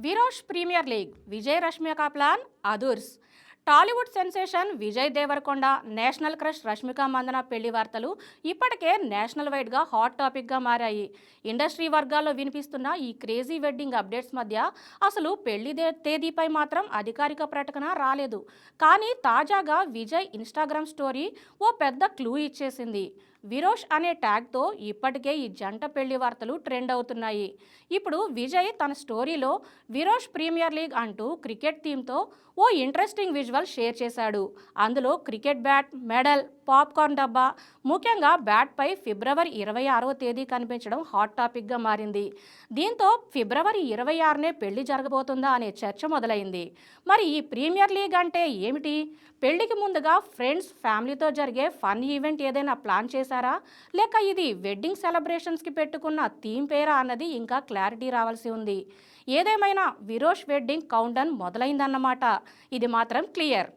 విరోష్ premier league Vijay Rashmika plan అదుర్స్. Tollywood sensation Vijay Deverakonda national crush Rashmika Mandanna పెళ్లి వార్తలు ఇప్పటికే నేషనల్ వైడ్గా హాట్ టాపిక్గా మారాయి. ఇండస్ట్రీ వర్గాల్లో వినిపిస్తున్న ఈ క్రేజీ వెడ్డింగ్ అప్డేట్స్ మధ్య అసలు పెళ్లి తేదీపై మాత్రం అధికారిక ప్రకటన రాలేదు. కానీ తాజాగా విజయ్ ఇన్స్టాగ్రామ్ స్టోరీ ఓ పెద్ద క్లూ ఇచ్చేసింది. విరోష్ అనే ట్యాగ్తో ఇప్పటికే ఈ జంట పెళ్లి వార్తలు ట్రెండ్ అవుతున్నాయి. ఇప్పుడు విజయ్ తన స్టోరీలో విరోష్ ప్రీమియర్ లీగ్ అంటూ క్రికెట్ థీమ్తో ఓ ఇంట్రెస్టింగ్ విజువల్ షేర్ చేశాడు. అందులో క్రికెట్ బ్యాట్, మెడల్, పాప్కార్న్ డబ్బా, ముఖ్యంగా బ్యాట్పై ఫిబ్రవరి 26వ తేదీ కనిపించడం హాట్ టాపిక్గా మారింది. దీంతో ఫిబ్రవరి 26నే పెళ్లి జరగబోతుందా అనే చర్చ మొదలైంది. మరి ఈ ప్రీమియర్ లీగ్ అంటే ఏమిటి? పెళ్లికి ముందుగా ఫ్రెండ్స్, ఫ్యామిలీతో జరిగే ఫన్ ఈవెంట్ ఏదైనా ప్లాన్ చేశారా, లేక ఇది వెడ్డింగ్ సెలబ్రేషన్స్కి పెట్టుకున్న థీమ్ పేరా అన్నది ఇంకా క్లారిటీ రావాల్సి ఉంది. ఏదేమైనా విరోష్ వెడ్డింగ్ కౌంట్డౌన్ మొదలైందన్నమాట. ఇది మాత్రం క్లియర్.